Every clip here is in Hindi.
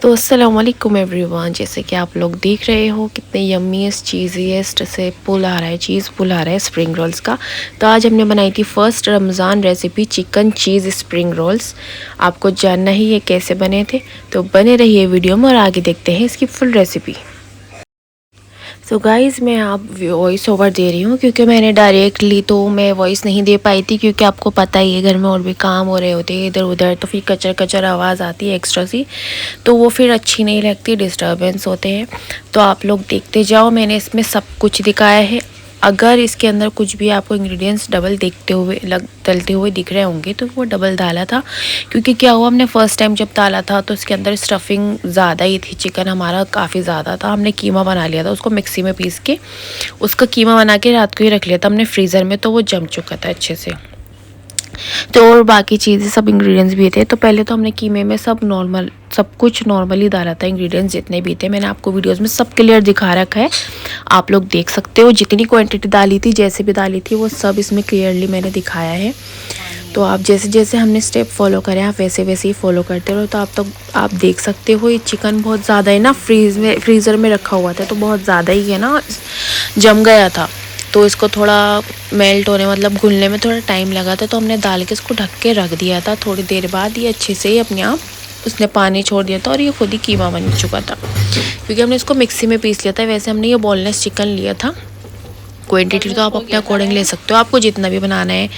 तो अस्सलाम वालेकुम एवरीवन। जैसे कि आप लोग देख रहे हो कितने यम्मीएस्ट चीज़ीएस्ट से पुल आ रहा है, चीज़ पुल आ रहा है स्प्रिंग रोल्स का। तो आज हमने बनाई थी फर्स्ट रमज़ान रेसिपी चिकन चीज़ स्प्रिंग रोल्स। आपको जानना ही ये कैसे बने थे, तो बने रहिए वीडियो में और आगे देखते हैं इसकी फुल रेसिपी। तो गाइज़ मैं आप वॉइस ओवर दे रही हूँ क्योंकि मैंने डायरेक्टली तो मैं वॉइस नहीं दे पाई थी, क्योंकि आपको पता ही है घर में और भी काम हो रहे होते हैं इधर उधर, तो फिर कचर कचर आवाज़ आती है एक्स्ट्रा सी, तो वो फिर अच्छी नहीं लगती, डिस्टर्बेंस होते हैं। तो आप लोग देखते जाओ, मैंने इसमें सब कुछ दिखाया है। अगर इसके अंदर कुछ भी आपको इंग्रेडिएंट्स डबल देखते हुए डलते हुए दिख रहे होंगे तो वो डबल डाला था, क्योंकि क्या हुआ, हमने फ़र्स्ट टाइम जब डाला था तो इसके अंदर स्टफिंग ज़्यादा ही थी, चिकन हमारा काफ़ी ज़्यादा था। हमने कीमा बना लिया था, उसको मिक्सी में पीस के उसका कीमा बना के रात को ही रख लिया था हमने फ्रीज़र में, तो वो जम चुका था अच्छे से। तो और बाकी चीज़ें सब इंग्रेडिएंट्स भी थे, तो पहले तो हमने कीमे में सब कुछ नॉर्मली डाला था, इंग्रेडिएंट्स जितने भी थे मैंने आपको वीडियोस में सब क्लियर दिखा रखा है, आप लोग देख सकते हो। जितनी क्वांटिटी डाली थी, जैसे भी डाली थी, वो सब इसमें क्लियरली मैंने दिखाया है। तो आप जैसे जैसे हमने स्टेप फॉलो करें आप वैसे वैसे ही फॉलो करते रहो। तो आप देख सकते हो ये चिकन बहुत ज़्यादा है ना, फ्रीज़र में रखा हुआ था तो बहुत ज़्यादा ही है ना, जम गया था। तो इसको थोड़ा मेल्ट होने मतलब घुलने में थोड़ा टाइम लगा था, तो हमने डाल के इसको ढक के रख दिया था। थोड़ी देर बाद ये अच्छे से ही अपने आप उसने पानी छोड़ दिया था और ये खुद ही कीमा बन चुका था, क्योंकि हमने इसको मिक्सी में पीस लिया था। वैसे हमने ये बोनलेस चिकन लिया था। क्वांटिटी तो आप अपने अकॉर्डिंग ले सकते हो, आपको जितना भी बनाना है,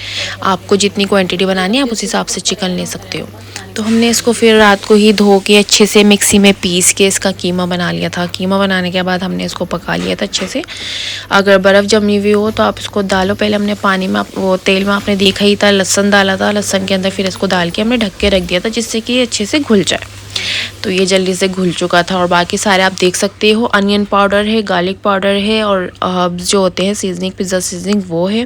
आपको जितनी क्वांटिटी बनानी है आप उस हिसाब से चिकन ले सकते हो। तो हमने इसको फिर रात को ही धो के अच्छे से मिक्सी में पीस के इसका कीमा बना लिया था। कीमा बनाने के बाद हमने इसको पका लिया था अच्छे से। अगर बर्फ़ जमी हुई हो तो आप इसको डालो। पहले हमने पानी में वो तेल में आपने देखा ही था, लहसुन डाला था, लहसुन के अंदर फिर इसको डाल के हमने ढक के रख दिया था, जिससे कि अच्छे से घुल जाए। तो ये जल्दी से घुल चुका था। और बाकी सारे आप देख सकते हो, अनियन पाउडर है, गार्लिक पाउडर है, और हर्ब्स जो होते हैं सीजनिंग, पिज़्ज़ा सीजनिंग वो है,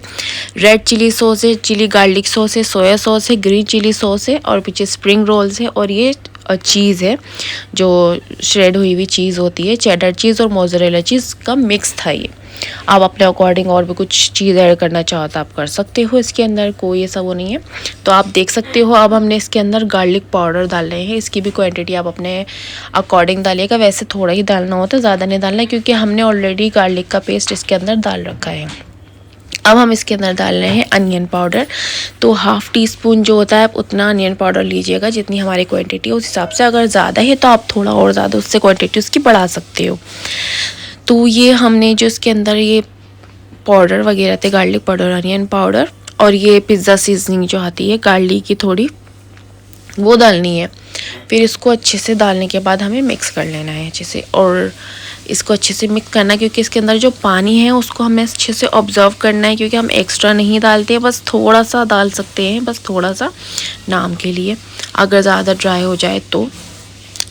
रेड चिली सॉस है, चिली गार्लिक सॉस है, सोया सॉस है, ग्रीन चिली सॉस है, और पीछे स्प्रिंग रोल्स है, और ये चीज़ है जो श्रेड हुई हुई चीज़ होती है, चेडर चीज़ और मोज़रेला चीज़ का मिक्स था ये। आप अपने अकॉर्डिंग और भी कुछ चीज़ ऐड करना चाहो तो आप कर सकते हो, इसके अंदर कोई ऐसा वो नहीं है। तो आप देख सकते हो। अब हमने इसके अंदर गार्लिक पाउडर डाल रहे हैं, इसकी भी क्वांटिटी आप अपने अकॉर्डिंग डालिएगा। वैसे थोड़ा ही डालना होता है, ज़्यादा नहीं डालना है, क्योंकि हमने ऑलरेडी गार्लिक का पेस्ट इसके अंदर डाल रखा है। अब हम इसके अंदर डाल रहे हैं अनियन पाउडर। तो हाफ़ टी स्पून जो होता है आप उतना अनियन पाउडर लीजिएगा, जितनी हमारी क्वांटिटी है उस हिसाब से। अगर ज़्यादा है तो आप थोड़ा और ज़्यादा उससे क्वांटिटी उसकी बढ़ा सकते हो। तो ये हमने जो इसके अंदर ये पाउडर वगैरह थे, गार्लिक पाउडर, अनियन पाउडर, और ये पिज़्ज़ा सीजनिंग जो आती है गार्लिक की थोड़ी, वो डालनी है। फिर इसको अच्छे से डालने के बाद हमें मिक्स कर लेना है अच्छे से, और इसको अच्छे से मिक्स करना है, क्योंकि इसके अंदर जो पानी है उसको हमें अच्छे से ऑब्जर्व करना है, क्योंकि हम एक्स्ट्रा नहीं डालते हैं, बस थोड़ा सा डाल सकते हैं, बस थोड़ा सा नाम के लिए, अगर ज़्यादा ड्राई हो जाए तो।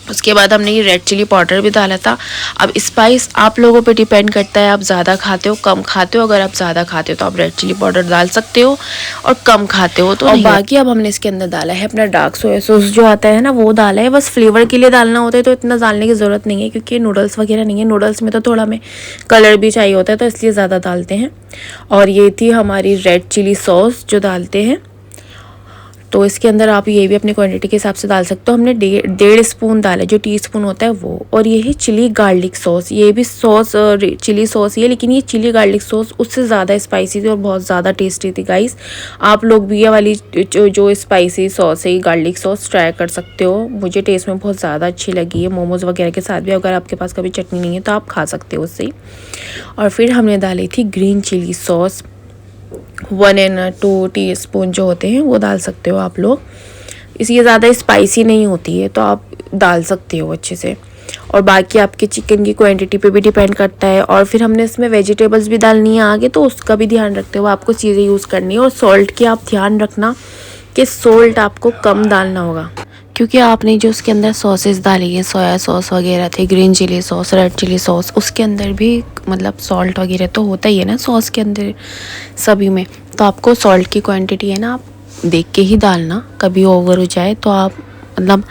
उसके बाद हमने ये रेड चिली पाउडर भी डाला था। अब स्पाइस आप लोगों पे डिपेंड करता है, आप ज़्यादा खाते हो कम खाते हो। अगर आप ज़्यादा खाते हो तो आप रेड चिली पाउडर डाल सकते हो, और कम खाते हो तो और बाकी अब हमने इसके अंदर डाला है अपना डार्क सोया सॉस जो आता है ना, वो डाला है। बस फ्लेवर के लिए डालना होता है, तो इतना डालने की ज़रूरत नहीं है, क्योंकि नूडल्स वगैरह नहीं है। नूडल्स में तो थोड़ा हमें कलर भी चाहिए होता है, तो इसलिए ज़्यादा डालते हैं। और ये थी हमारी रेड चिली सॉस जो डालते हैं। तो इसके अंदर आप ये भी अपनी क्वांटिटी के हिसाब से डाल सकते हो। हमने 1.5 स्पून डाला, जो टीस्पून होता है वो। और ये है चिली गार्लिक सॉस, ये भी सॉस चिली सॉस ही है, लेकिन ये चिली गार्लिक सॉस उससे ज़्यादा स्पाइसी थी और बहुत ज़्यादा टेस्टी थी गाइस। आप लोग भी ये वाली जो स्पाइसी सॉस है, गार्लिक सॉस ट्राई कर सकते हो। मुझे टेस्ट में बहुत ज़्यादा अच्छी लगी है, मोमोज़ वगैरह के साथ भी। अगर आपके पास कभी चटनी नहीं है तो आप खा सकते हो उससे। और फिर हमने डाली थी ग्रीन चिली सॉस, 1 और 2 टीस्पून जो होते हैं वो डाल सकते हो आप लोग। इसलिए ज़्यादा स्पाइसी नहीं होती है, तो आप डाल सकते हो अच्छे से। और बाकी आपके चिकन की क्वांटिटी पे भी डिपेंड करता है। और फिर हमने इसमें वेजिटेबल्स भी डालनी है आगे, तो उसका भी ध्यान रखते हुए आपको चीज़ें यूज़ करनी है। और सॉल्ट की आप ध्यान रखना कि सॉल्ट आपको कम डालना होगा, क्योंकि आपने जो उसके अंदर सॉसेस डाली है, सोया सॉस वगैरह थे, green chilli sauce, red chilli sauce, उसके अंदर भी मतलब सॉल्ट वगैरह तो होता ही है ना सॉस के अंदर सभी में। तो आपको सॉल्ट की क्वांटिटी है ना आप देख के ही डालना, कभी ओवर हो जाए तो आप मतलब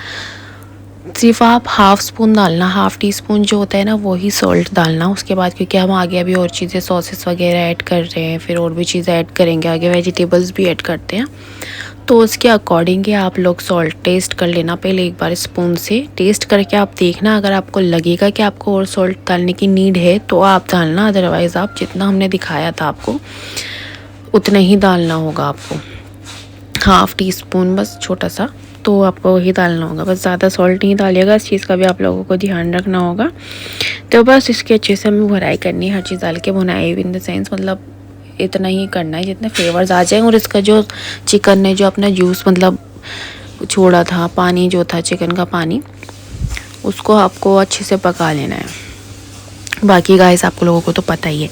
सिर्फ आप हाफ़ स्पून डालना, हाफ़ टी स्पून जो होता है ना वही सॉल्ट डालना। उसके बाद क्योंकि हम आगे अभी और चीज़ें सॉसेस वगैरह ऐड कर रहे हैं, फिर और भी चीज़ें ऐड करेंगे आगे, वेजिटेबल्स भी ऐड करते हैं, तो उसके अकॉर्डिंग ही आप लोग सॉल्ट टेस्ट कर लेना पहले एक बार स्पून से। टेस्ट करके आप देखना, अगर आपको लगेगा कि आपको और सॉल्ट डालने की नीड है तो आप डालना, अदरवाइज़ आप जितना हमने दिखाया था आपको उतना ही डालना होगा आपको। 1/2 टीस्पून बस छोटा सा, तो आपको वही डालना होगा, बस ज़्यादा सॉल्ट नहीं डालिएगा। इस चीज़ का भी आप लोगों को ध्यान रखना होगा। तो बस इसके अच्छे से हमें भुनाई करनी है, हर चीज़ डाल के भुनाई इन द सेंस मतलब इतना ही करना है जितने फ्लेवर्स आ जाएँ। और इसका जो चिकन ने जो अपना जूस मतलब छोड़ा था, पानी जो था चिकन का पानी, उसको आपको अच्छे से पका लेना है। बाकी गाइस आप लोगों को तो पता ही है,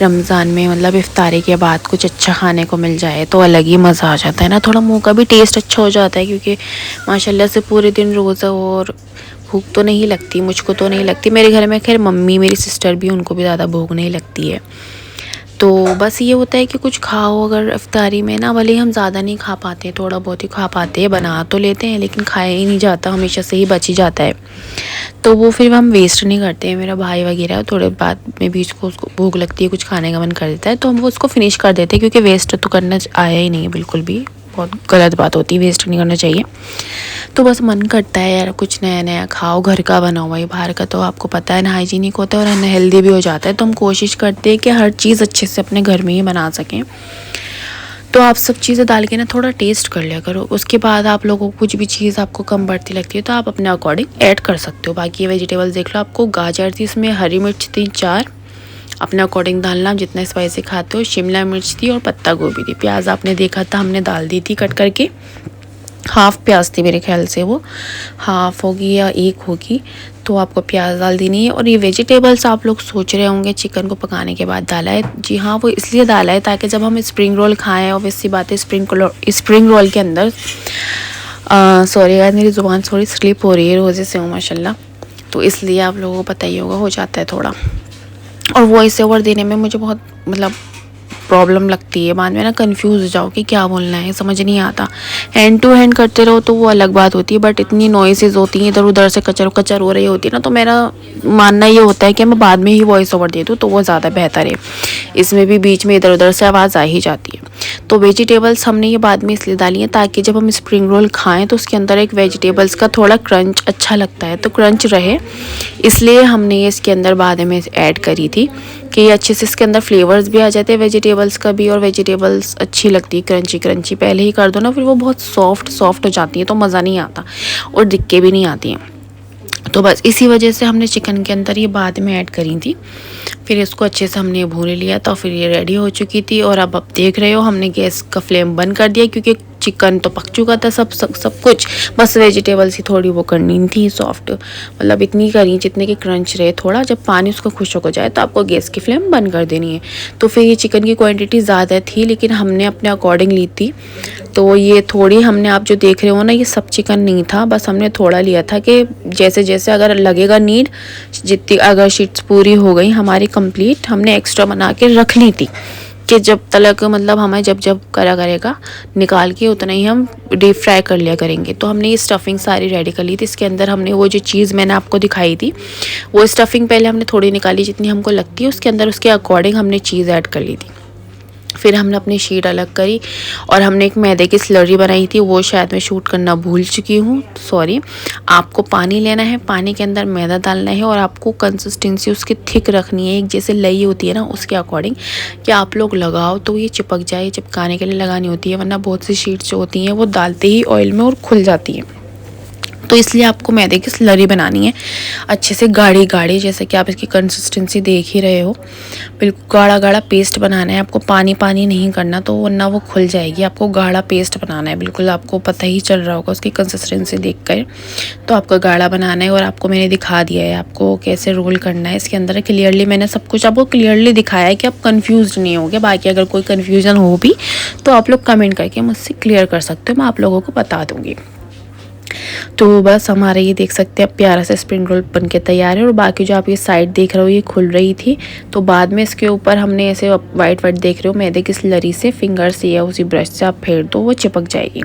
रमज़ान में मतलब इफ्तारी के बाद कुछ अच्छा खाने को मिल जाए तो अलग ही मज़ा आ जाता है ना, थोड़ा मुंह का भी टेस्ट अच्छा हो जाता है। क्योंकि माशाल्लाह से पूरे दिन रोज़ा और भूख तो नहीं लगती, मुझको तो नहीं लगती, मेरे घर में खैर मम्मी मेरी सिस्टर भी, उनको भी ज़्यादा भूख नहीं लगती है। तो बस ये होता है कि कुछ खाओ अगर इफ्तारी में ना, भले हम ज़्यादा नहीं खा पाते, थोड़ा बहुत ही खा पाते हैं, बना तो लेते हैं लेकिन खाया ही नहीं जाता, हमेशा से ही बच ही जाता है। तो वो फिर हम वेस्ट नहीं करते हैं। मेरा भाई वगैरह थोड़े बाद में भी उसको भूख लगती है, कुछ खाने का मन कर देता है तो हम वो उसको फिनिश कर देते हैं, क्योंकि वेस्ट तो करना आया ही नहीं है बिल्कुल भी, बहुत गलत बात होती है, वेस्ट नहीं करना चाहिए। तो बस मन करता है यार कुछ नया नया खाओ, घर का बना हुआ, बाहर का तो आपको पता है ना हाइजीनिक होता है और अनहेल्दी भी हो जाता है। तो हम कोशिश करते हैं कि हर चीज़ अच्छे से अपने घर में ही बना सकें। तो आप सब चीज़ें डाल के ना थोड़ा टेस्ट कर लिया करो। उसके बाद आप लोगों को कुछ भी चीज़ आपको कम बढ़ती लगती है तो आप अपने अकॉर्डिंग ऐड कर सकते हो। बाकी ये वेजिटेबल्स देख लो, आपको गाजर थी, इसमें हरी मिर्च थी 4, अपने अकॉर्डिंग डालना, जितना स्पाइसी खाते हो। शिमला मिर्च थी और पत्ता गोभी थी। प्याज आपने देखा था हमने डाल दी थी कट करके, 1/2 प्याज थी मेरे ख्याल से, वो 1/2 होगी या 1 होगी, तो आपको प्याज डाल देनी है। और ये वेजिटेबल्स आप लोग सोच रहे होंगे चिकन को पकाने के बाद डाला है, जी हाँ वो इसलिए डाला है ताकि जब हम स्प्रिंग रोल खाएं, ऑब्वियसली बात है स्प्रिंग रोल के अंदर सॉरी यार मेरी ज़ुबान थोड़ी स्लिप हो रही है रोज़े से हूँ माशाल्लाह, तो इसलिए आप लोगों को पता ही होगा हो जाता है थोड़ा। और वॉइस ओवर देने में मुझे बहुत मतलब प्रॉब्लम लगती है, बाद में ना कंफ्यूज हो जाओ कि क्या बोलना है, समझ नहीं आता। हैंड टू हैंड करते रहो तो वो अलग बात होती है, बट इतनी नॉइसेज होती हैं इधर उधर से, कचर कचर हो रही होती है ना, तो मेरा मानना ये होता है कि मैं बाद में ही वॉइस ओवर दे दूँ तो वो ज़्यादा बेहतर है। इसमें भी बीच में इधर उधर से आवाज़ आ ही जाती है। तो वेजिटेबल्स हमने ये बाद में इसलिए डाली हैं ताकि जब हम स्प्रिंग रोल खाएँ तो उसके अंदर एक वेजिटेबल्स का थोड़ा क्रंच अच्छा लगता है, तो क्रंच रहे इसलिए हमने ये इसके अंदर बाद में ऐड करी थी कि ये अच्छे से इसके अंदर फ्लेवर्स भी आ जाते हैं वेजिटेबल्स का भी, और वेजिटेबल्स अच्छी लगती है क्रंची क्रंची। पहले ही कर दो ना फिर वो बहुत सॉफ्ट हो जाती है तो मज़ा नहीं आता और दिक्कत भी नहीं आती हैं। तो बस इसी वजह से हमने चिकन के अंदर ये बाद में ऐड करी थी। फिर इसको अच्छे से हमने भून लिया तो फिर ये रेडी हो चुकी थी। और अब आप देख रहे हो हमने गैस का फ्लेम बंद कर दिया क्योंकि चिकन तो पक चुका था सब कुछ, बस वेजिटेबल्स ही थोड़ी वो करनी थी सॉफ्ट, मतलब इतनी करी जितने की क्रंच रहे थोड़ा। जब पानी उसका खुश्क हो जाए तो आपको गैस की फ्लेम बंद कर देनी है। तो फिर ये चिकन की क्वांटिटी ज़्यादा थी लेकिन हमने अपने अकॉर्डिंग ली थी, तो ये थोड़ी हमने, आप जो देख रहे हो ना ये सब चिकन नहीं था, बस हमने थोड़ा लिया था कि जैसे जैसे अगर लगेगा नीड, जितनी अगर शीट्स पूरी हो गई हमारी कंप्लीट, हमने एक्स्ट्रा बना के रख ली थी कि जब तलक मतलब हमें जब करा करेगा निकाल के उतना ही हम डीप फ्राई कर लिया करेंगे। तो हमने ये स्टफिंग सारी रेडी कर ली थी। इसके अंदर हमने वो जो चीज़ मैंने आपको दिखाई थी वो स्टफिंग पहले हमने थोड़ी निकाली जितनी हमको लगती है, उसके अंदर उसके अकॉर्डिंग हमने चीज़ ऐड कर ली थी। फिर हमने अपनी शीट अलग करी और हमने एक मैदे की स्लरी बनाई थी, वो शायद मैं शूट करना भूल चुकी हूँ, सॉरी। आपको पानी लेना है, पानी के अंदर मैदा डालना है और आपको कंसिस्टेंसी उसकी थिक रखनी है, एक जैसे लई होती है ना उसके अकॉर्डिंग, कि आप लोग लगाओ तो ये चिपक जाए, चिपकाने के लिए लगानी होती है, वरना बहुत सी शीट्स जो होती हैं वो डालते ही ऑयल में और खुल जाती हैं। तो इसलिए आपको मैदे की स्लरी बनानी है अच्छे से गाढ़ी गाढ़ी, जैसे कि आप इसकी कंसिस्टेंसी देख ही रहे हो, बिल्कुल गाढ़ा गाढ़ा पेस्ट बनाना है आपको, पानी पानी नहीं करना तो वरना वो खुल जाएगी। आपको गाढ़ा पेस्ट बनाना है, बिल्कुल आपको पता ही चल रहा होगा उसकी कंसिस्टेंसी देख कर। तो आपको गाढ़ा बनाना है और आपको मैंने दिखा दिया है आपको कैसे रोल करना है। इसके अंदर क्लियरली मैंने सब कुछ आपको क्लियरली दिखाया है कि आप कन्फ्यूज नहीं होगे। बाकी अगर कोई कन्फ्यूज़न हो भी तो आप लोग कमेंट करके मुझसे क्लियर कर सकते हो, मैं आप लोगों को बता दूँगी। तो बस हमारे ये देख सकते हैं अब प्यारा सा स्प्रिंग रोल बन के तैयार है। और बाकी जो आप ये साइड देख रहे हो ये खुल रही थी, तो बाद में इसके ऊपर हमने ऐसे वाइट वाइट देख रहे हो मैदे की स्लरी से फिंगर से या उसी ब्रश से आप फेर दो, वो चिपक जाएगी।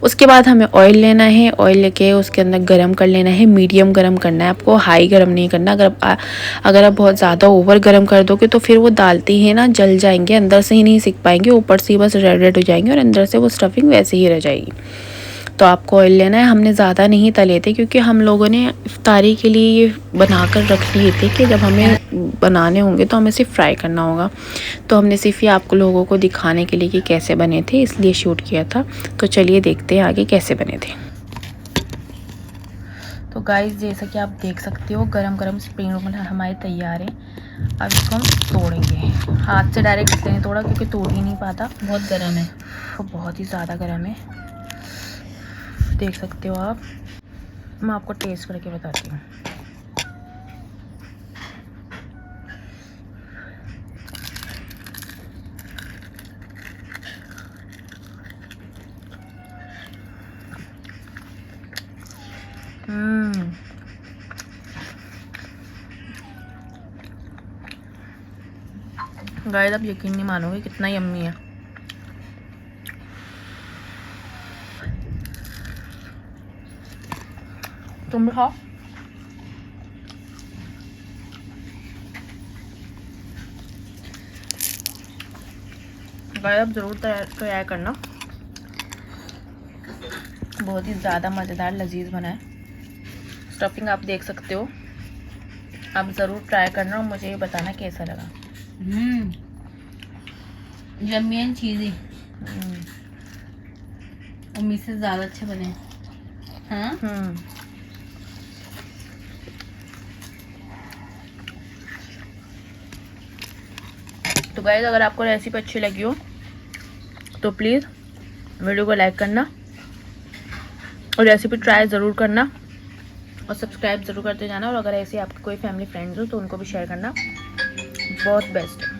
उसके बाद हमें ऑयल लेना है, ऑयल लेके उसके अंदर गरम कर लेना है। मीडियम गरम करना है आपको, हाई गरम नहीं करना। अगर आप बहुत ज़्यादा ओवर गरम कर दोगे तो फिर वो दालते ही ना जल जाएंगे, अंदर से ही नहीं सिक पाएंगे, ऊपर से ही बस रेड रेड हो जाएंगे और अंदर से वो स्टफिंग वैसे ही रह जाएगी। तो आपको ऑयल लेना है। हमने ज़्यादा नहीं तले थे क्योंकि हम लोगों ने इफ्तारी के लिए ये बनाकर रख लिए थे कि जब हमें बनाने होंगे तो हमें सिर्फ फ्राई करना होगा। तो हमने सिर्फ ये आपको लोगों को दिखाने के लिए कि कैसे बने थे इसलिए शूट किया था। तो चलिए देखते हैं आगे कैसे बने थे। तो गाइस जैसा कि आप देख सकते हो गरम गरम स्प्रिंग रोल हमारे तैयार हैं। अब इसको हम तोड़ेंगे। हाथ से डायरेक्ट इसलिए नहीं तोड़ा क्योंकि तोड़ ही नहीं पाता, बहुत गर्म है, वो बहुत ही ज़्यादा गर्म है, देख सकते हो आप। मैं आपको टेस्ट करके बताती हूँ। गाइस आप यकीन नहीं मानोगे कितना यम्मी है। तुम भी खाओ। गाइस आप ज़रूर तैयार करना, बहुत ही ज़्यादा मज़ेदार लजीज बना है। स्टफिंग आप देख सकते हो, आप ज़रूर ट्राई करना और मुझे ये बताना कैसा लगा। यम्मी एंड चीज़ी, उम्मीद से ज़्यादा अच्छे बने। हाँ तो गाइस अगर आपको रेसिपी अच्छी लगी हो तो प्लीज़ वीडियो को लाइक करना और रेसिपी ट्राई ज़रूर करना और सब्सक्राइब ज़रूर करते जाना। और अगर ऐसे आपके कोई फैमिली फ्रेंड्स हो तो उनको भी शेयर करना। बहुत बेस्ट।